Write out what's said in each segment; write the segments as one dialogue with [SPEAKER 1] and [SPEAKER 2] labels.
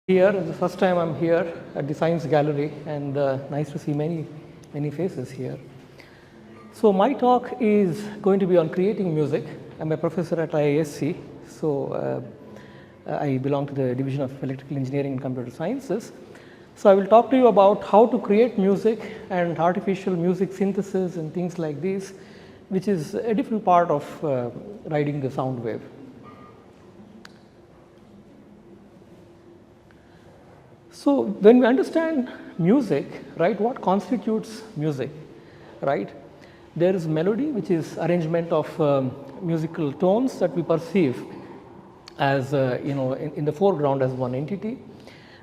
[SPEAKER 1] Here, the first time I'm here at the Science Gallery, and nice to see many faces here. So my talk is going to be on creating music. I'm a professor at IISc, so I belong to the Division of Electrical Engineering and Computer Sciences. So I will talk to you about how to create music and artificial music synthesis and things like this, which is a different part of riding the sound wave. So when we understand music, right, what constitutes music, right? There is melody, which is arrangement of musical tones that we perceive as in the foreground as one entity,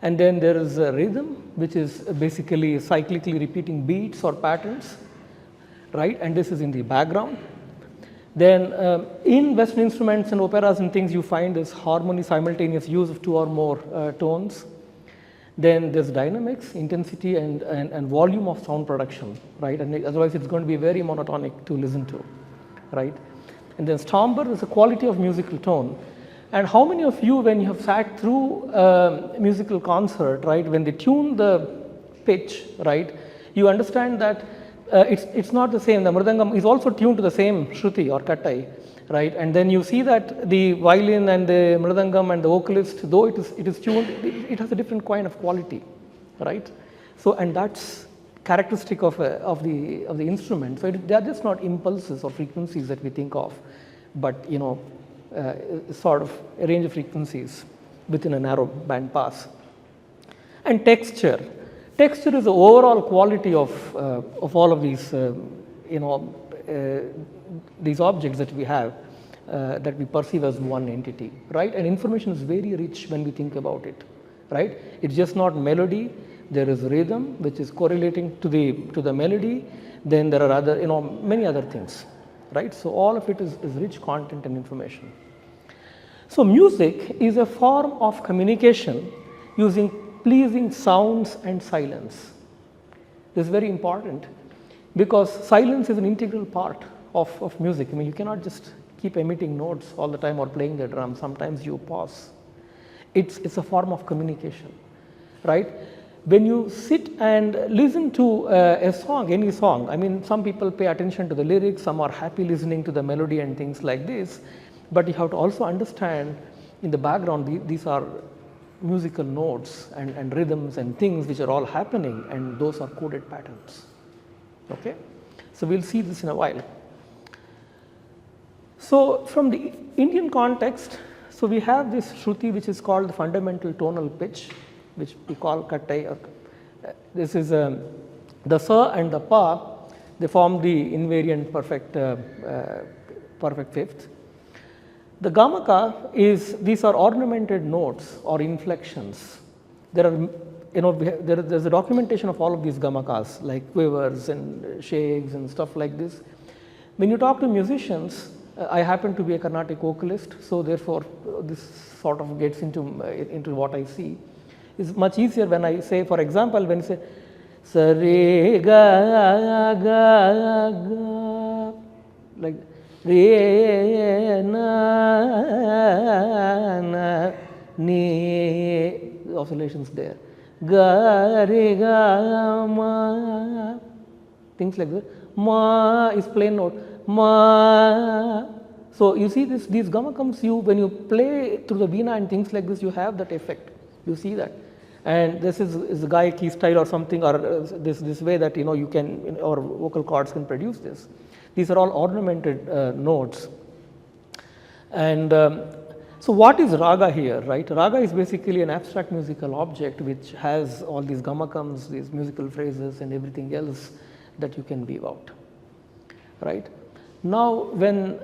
[SPEAKER 1] and then there is a rhythm, which is basically cyclically repeating beats or patterns, right? And this is in the background. Then in Western instruments and operas and things, you find this harmony, simultaneous use of two or more tones. Then there's dynamics, intensity, and volume of sound production, right? And otherwise, it's going to be very monotonic to listen to, right? And then timbre is the quality of musical tone. And how many of you, when you have sat through a musical concert, right, when they tune the pitch, right, you understand that it's not the same. The mridangam is also tuned to the same shruti or kattai, right? And then you see that the violin and the mridangam and the vocalist, though it is tuned, it has a different kind of quality, right? So, and that's characteristic of the instrument. So they are just not impulses or frequencies that we think of, but sort of a range of frequencies within a narrow band pass. And texture. Texture is the overall quality of all of these these objects that we have that we perceive as one entity, right? And information is very rich when we think about it, right? It's just not melody. There is rhythm, which is correlating to the melody. Then there are other, many other things, right? So all of it is rich content and information. So music is a form of communication using pleasing sounds and silence. This is very important because silence is an integral part of music. I mean, you cannot just keep emitting notes all the time or playing the drum. Sometimes you pause. It's a form of communication, right? When you sit and listen to a song, any song, I mean, some people pay attention to the lyrics, some are happy listening to the melody and things like this, but you have to also understand in the background, these are musical notes and rhythms and things which are all happening, and those are coded patterns, okay? So we'll see this in a while. So from the Indian context, so we have this shruti, which is called the fundamental tonal pitch, which we call kattai. This is the sa and the pa, they form the invariant perfect fifth. The gamaka is, these are ornamented notes or inflections. There are, there's a documentation of all of these gamakas, like quavers and shakes and stuff like this. When you talk to musicians, I happen to be a Carnatic vocalist, so therefore this sort of gets into what I see. It's much easier when I say, for example, when you say sa re ga ga ga, like re na na ni, oscillations there, ga re ga ma, things like that. Ma is plain note, ma. So you see these gamakams, when you play through the veena and things like this, you have that effect. You see that. And this is a Gayaki style or something, or this way that you can, or vocal cords can produce this. These are all ornamented notes. And so what is raga here, right? Raga is basically an abstract musical object which has all these gamakams, these musical phrases and everything else that you can weave out, right? Now, when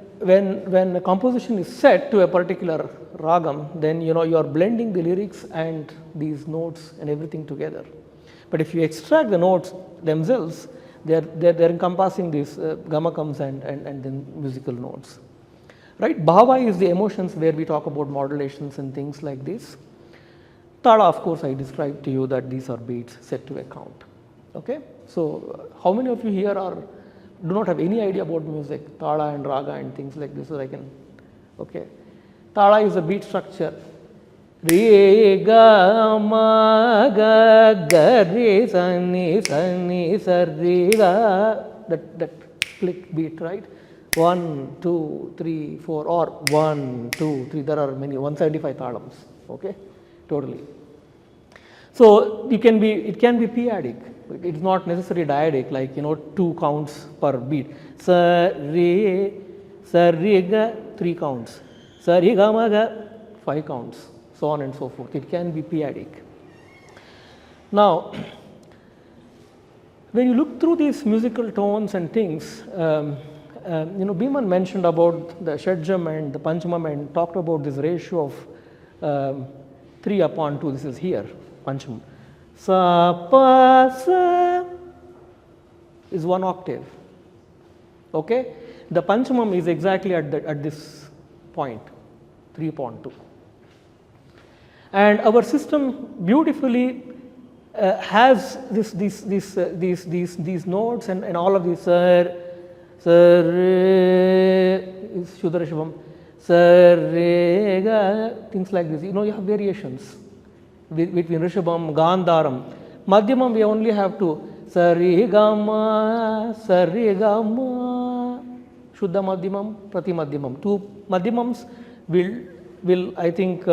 [SPEAKER 1] a composition is set to a particular ragam, then you are blending the lyrics and these notes and everything together. But if you extract the notes themselves, they're encompassing these gamakams and then musical notes, right? Bhava is the emotions where we talk about modulations and things like this. Tala, of course, I described to you that these are beats set to a count, okay? So how many of you here do not have any idea about music, tala and raga and things like this? So I can, okay. Tala is a beat structure, Re ga ma ga ga re sa ni sa re ga, that click beat, right? 1 2 3 4, or 1 2 3, there are many 175 thalams, okay, totally. So it can be p-adic. It is not necessarily dyadic, like 2 counts per beat. Sa re ga, 3 counts. Sa re ga ma ga, 5 counts, so on and so forth. It can be p-adic. Now, when you look through these musical tones and things, Bhiman mentioned about the Shadjam and the Panchamam and talked about this ratio of 3/2. This is here, Panchamam. Sa pa sa is 1 octave. Okay, the Panchamam is exactly at this point, 3/2. And our system beautifully has these notes and all of these. Sir is Shuddha Rishabham, Sir Re Ga, things like this. You have variations between Rishabham, Gandharam. Madhyamam, we only have to Sar Re Ga Ma, Sar Re Ga Ma, Shuddha Madhyamam, Prati Madhyamam. 2 Madhyamams will I think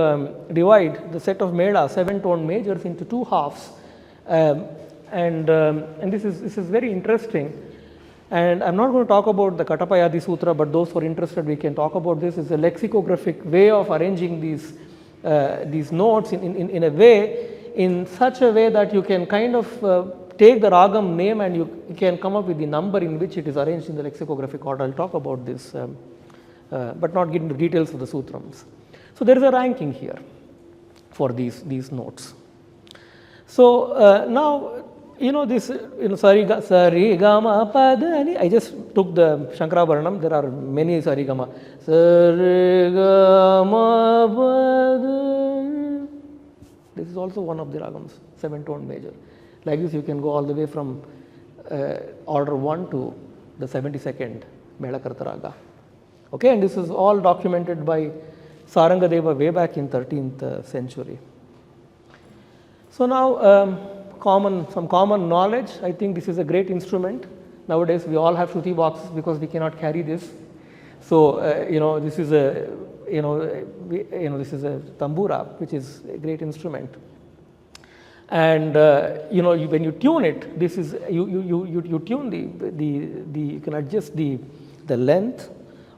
[SPEAKER 1] divide the set of Meda, 7-tone majors, into 2 halves, and this is very interesting. And I am not going to talk about the Katapayadi Sutra, but those who are interested, we can talk about this. It's a lexicographic way of arranging these notes in a way, in such a way that you can kind of take the ragam name and you can come up with the number in which it is arranged in the lexicographic order. I will talk about this, but not get into details of the sutrams. So there is a ranking here for these notes. So now, this, sari ga ma pa da ni. I just took the Shankarabharanam. There are many sari ga ma. Sari ga ma pa da. This is also one of the ragams, 7-tone major. Like this, you can go all the way from order 1 to the 72nd Melakarta raga. Okay, and this is all documented by Sarangadeva way back in 13th century. So now, some common knowledge. I think this is a great instrument. Nowadays, we all have Shruti boxes because we cannot carry this. So this is a this is a tambura, which is a great instrument. And when you tune it, this is you tune you can adjust the length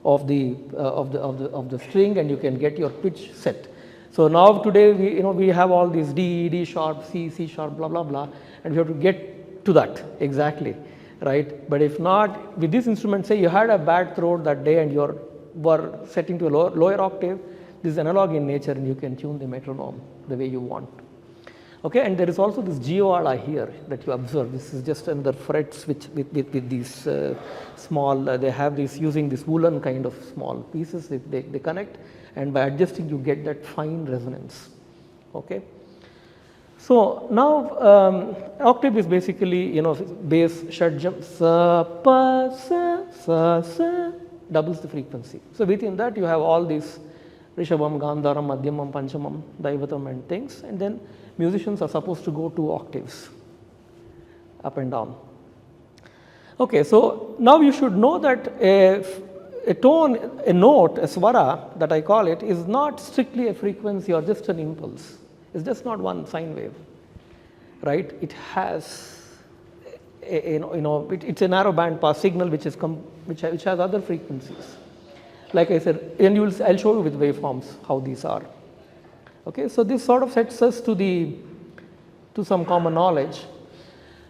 [SPEAKER 1] of the string, and you can get your pitch set. So now today we have all these D sharp, C sharp, blah blah blah, and we have to get to that exactly, right? But if not, with this instrument, say you had a bad throat that day and you were setting to a lower octave, this is analog in nature, and you can tune the metronome the way you want. Okay, and there is also this Jioala here that you observe. This is just another frets which with these small. They have this using this woolen kind of small pieces. They connect, and by adjusting, you get that fine resonance. Okay. So now octave is basically bass, shadjam, sa pa sa doubles the frequency. So within that you have all these Rishabham, Gandharam, Madhyamam, Panchamam, Daivatam and things, and then musicians are supposed to go 2 octaves up and down. Okay, so now you should know that a tone, a note, a swara that I call it, is not strictly a frequency or just an impulse. It's just not one sine wave, right? It has it's a narrow band pass signal which has other frequencies. Like I said, and I'll show you with waveforms how these are. Okay, so this sort of sets us to some common knowledge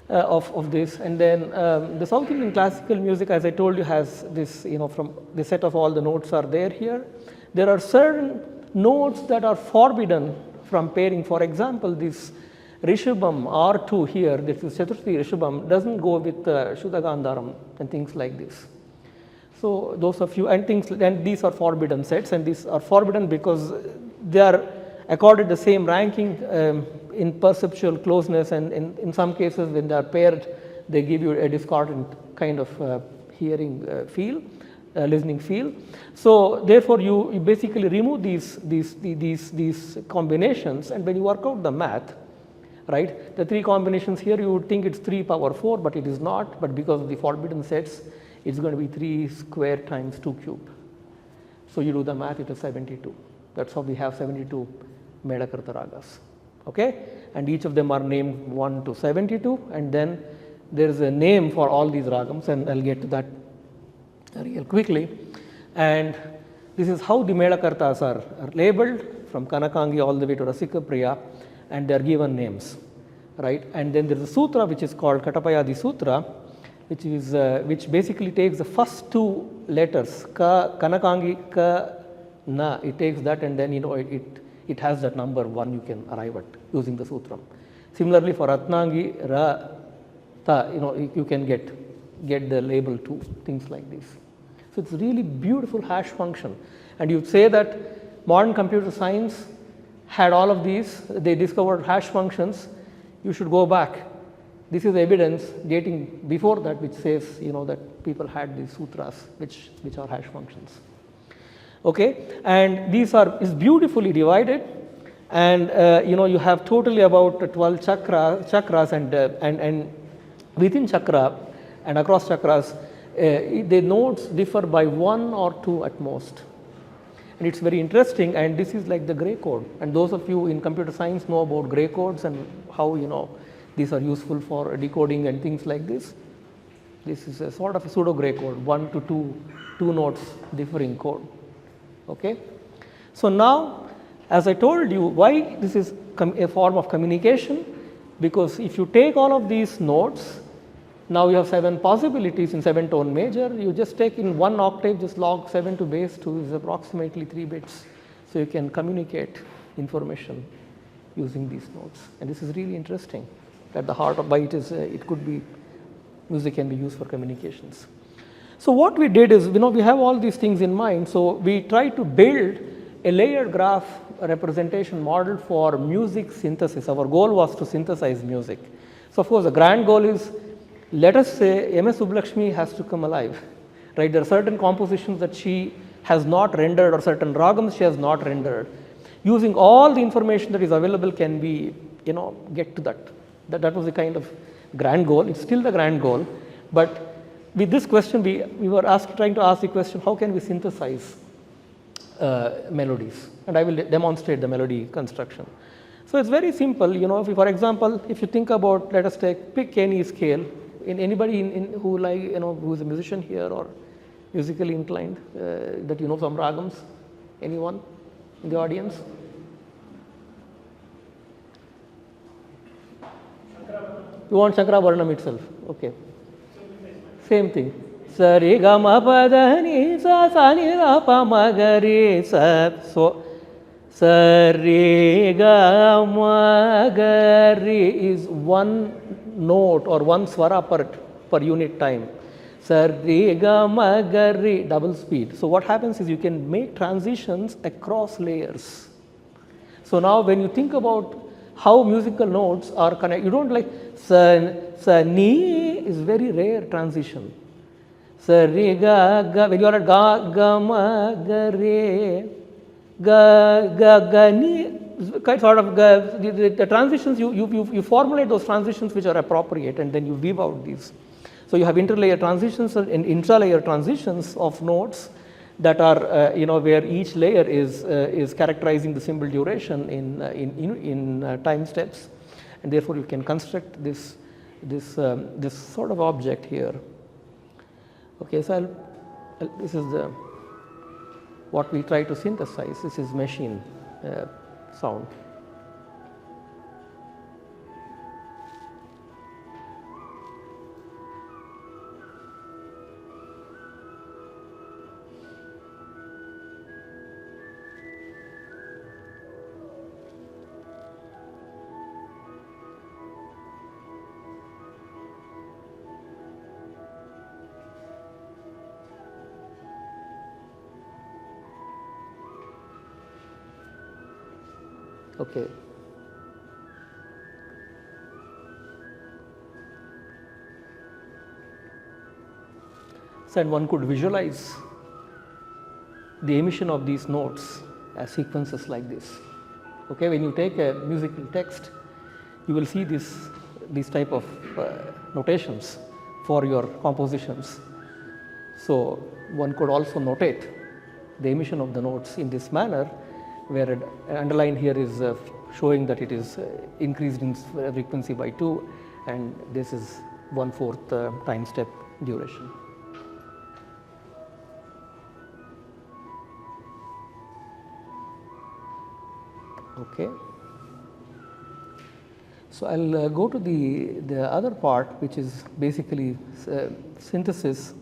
[SPEAKER 1] of this, and then the South Indian classical music, as I told you, has this, from the set of all the notes are there here. There are certain notes that are forbidden from pairing. For example, this Rishabham R2 here, this is Chaturthi Rishabham, doesn't go with Shuddha Gandharam and things like this. So those are few, and these are forbidden sets, and these are forbidden because they are accorded the same ranking in perceptual closeness, and in some cases when they are paired, they give you a discordant kind of hearing feel. listening feel. So therefore, you basically remove these combinations, and when you work out the math, right, the 3 combinations here, you would think it's 3 power 4, but it is not. But because of the forbidden sets, it's going to be 3 square times 2 cube. So you do the math, it is 72. That's how we have 72 Melakarta ragas. Okay, and each of them are named 1 to 72, and then there is a name for all these ragams, and I'll get to that real quickly. And this is how the Melakartas are labeled, from Kanakangi all the way to Rasika Priya, and they are given names, right? And then there is a sutra which is called Katapayadi Sutra, which basically takes the first 2 letters, Ka, Kanakangi, Ka, Na. It takes that, and then it has that number 1 you can arrive at using the sutram. Similarly, for Ratnangi, Ra, Ta, you can get the label 2, things like this. So it's a really beautiful hash function. And you say that modern computer science had all of these, they discovered hash functions, you should go back. This is evidence dating before that, which says that people had these sutras which are hash functions. Okay, and these is beautifully divided, and you have totally about 12 chakras, and within chakra and across chakras, the nodes differ by 1 or 2 at most. And it's very interesting, and this is like the gray code. And those of you in computer science know about gray codes and how these are useful for decoding and things like this. This is a sort of a pseudo gray code, 1 to 2 nodes differing code. Okay. So now, as I told you, why this is a form of communication, because if you take all of these notes, now you have 7 possibilities in 7-tone major. You just take in 1 octave, just log 7 to base 2 is approximately 3 bits. So you can communicate information using these notes, and this is really interesting. At the heart of why it could be music can be used for communications. So what we did is, we have all these things in mind. So we tried to build a layered graph representation model for music synthesis. Our goal was to synthesize music. So of course, the grand goal is, let us say M.S. Subbulakshmi has to come alive, right? There are certain compositions that she has not rendered, or certain ragams she has not rendered. Using all the information that is available, can we, get to that. That was the kind of grand goal. It's still the grand goal, but with this question, we were trying to ask the question, how can we synthesize melodies? And I will demonstrate the melody construction. So it's very simple. For example, if you think about, let us pick any scale. Anybody who who is a musician here or musically inclined, that some ragams? Anyone in the audience? You want Shankarabaranam itself? Okay. Same thing. Sa re ga ma pa da ni sa ni ra pa ma ga re sa. So sa re ga ma ga re is 1 note or 1 swara per unit time. Sa re ga ma ga re, double speed. So what happens is you can make transitions across layers. So now when you think about how musical notes are connected, you don't like sa ni is very rare transition. Sa re ga ga, when you are at ga ma ga re ga ni, sort of the transitions, you formulate those transitions which are appropriate, and then you weave out these. So you have interlayer transitions and intralayer transitions of notes that are where each layer is characterizing the symbol duration in time steps, and therefore you can construct this sort of object here. Okay, so this is what we try to synthesize. This is machine sound. Okay. So, and one could visualize the emission of these notes as sequences like this. Okay, when you take a musical text, you will see these type of notations for your compositions. So one could also notate the emission of the notes in this manner, where an underline here is showing that it is increased in frequency by 2, and this is 1/4 time step duration. Okay. So I'll go to the other part, which is basically synthesis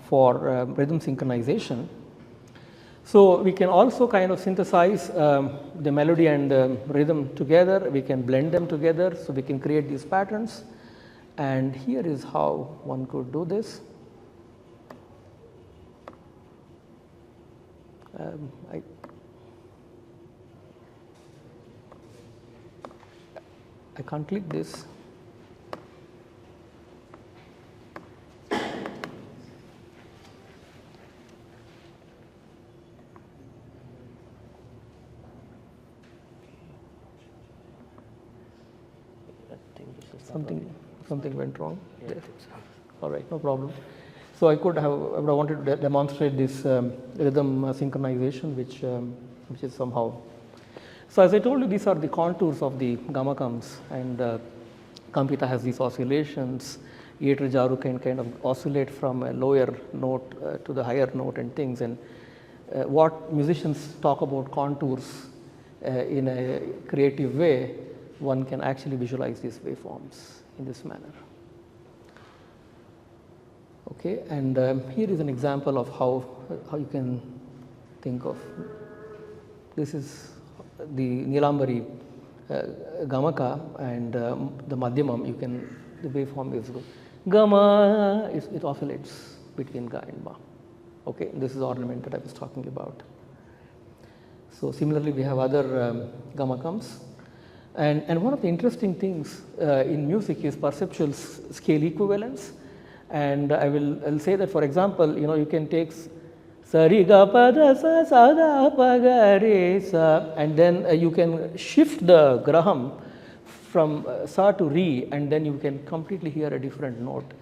[SPEAKER 1] for rhythm synchronization. So we can also kind of synthesize the melody and the rhythm together. We can blend them together, so we can create these patterns. And here is how one could do this. I can't click this. Something went wrong. Yeah, there. All right, no problem. So I would have wanted to demonstrate this rhythm synchronization, which is somehow. So as I told you, these are the contours of the gamakams, and Kampita has these oscillations. Yeter Jaru can kind of oscillate from a lower note to the higher note and things. And what musicians talk about contours in a creative way, one can actually visualize these waveforms in this manner. Okay, and here is an example of how you can think of. This is the Nilambari gamaka, and the madhyamam. The waveform is gama. It oscillates between ga and ma. Okay, this is ornament that I was talking about. So similarly, we have other gamakams. And one of the interesting things in music is perceptual scale equivalence. And I'll say that, for example, you can take sa ri ga pa da sa sa da pa ga re sa, and then you can shift the graham from sa to re, and then you can completely hear a different note.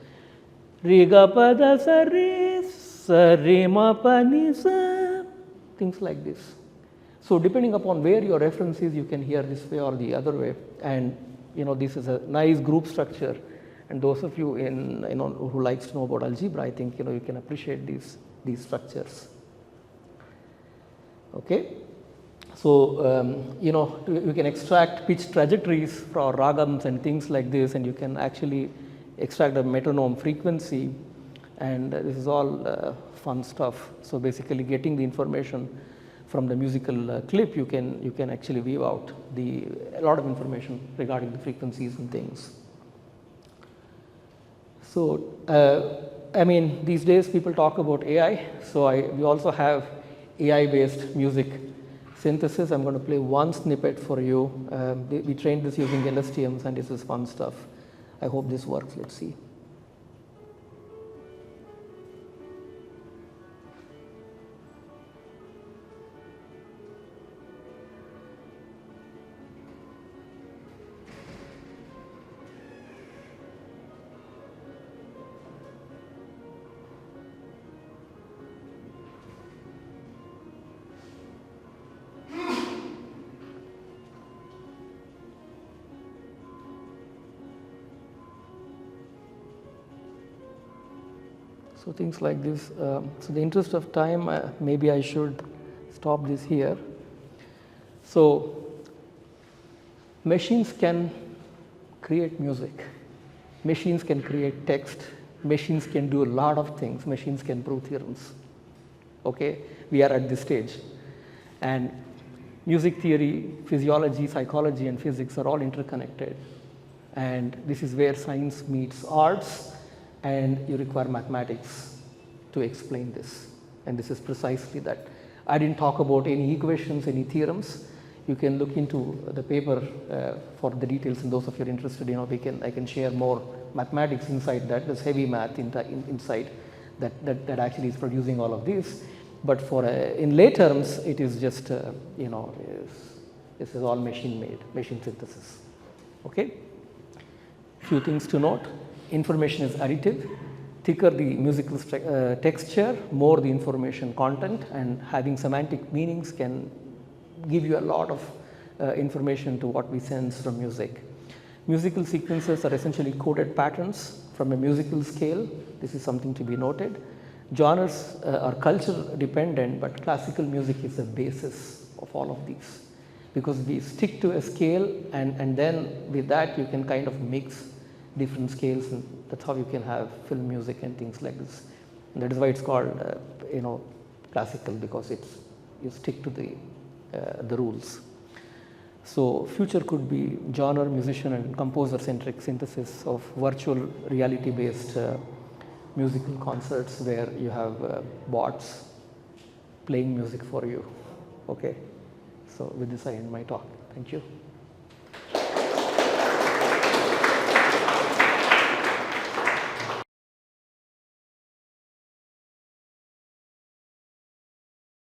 [SPEAKER 1] Ri ga pa da sa re ma pa ni sa, things like this. So depending upon where your reference is, you can hear this way or the other way. And this is a nice group structure. And those of you who likes to know about algebra, I think you can appreciate these structures. Okay. So you can extract pitch trajectories for ragams and things like this, and you can actually extract a metronome frequency. And this is all fun stuff. So basically, getting the information from the musical clip, you can actually weave out a lot of information regarding the frequencies and things. So I mean, these days people talk about AI. So we also have AI-based music synthesis. I'm going to play one snippet for you. We trained this using LSTMs, and this is fun stuff. I hope this works. Let's see. So things like this. So in the interest of time, maybe I should stop this here. So machines can create music. Machines can create text. Machines can do a lot of things. Machines can prove theorems. Okay, we are at this stage. And music theory, physiology, psychology, and physics are all interconnected. And this is where science meets arts, and you require mathematics to explain this. And this is precisely that. I didn't talk about any equations, any theorems. You can look into the paper for the details, and those of you are interested, I can share more mathematics inside that. There's heavy math inside that actually is producing all of this. but for in lay terms, it is just this is all machine made, machine synthesis. Okay. Few things to note: information is additive. Thicker the musical texture, more the information content, and having semantic meanings can give you a lot of information to what we sense from music. Musical sequences are essentially coded patterns from a musical scale. This is something to be noted. Genres are culture dependent, but classical music is the basis of all of these, because we stick to a scale, and then with that you can kind of mix different scales, and that's how you can have film music and things like this. And that is why it's called classical, because you stick to the rules. So future could be genre, musician and composer centric synthesis of virtual reality based musical concerts, where you have bots playing music for you. Okay, so with this I end my talk. Thank you.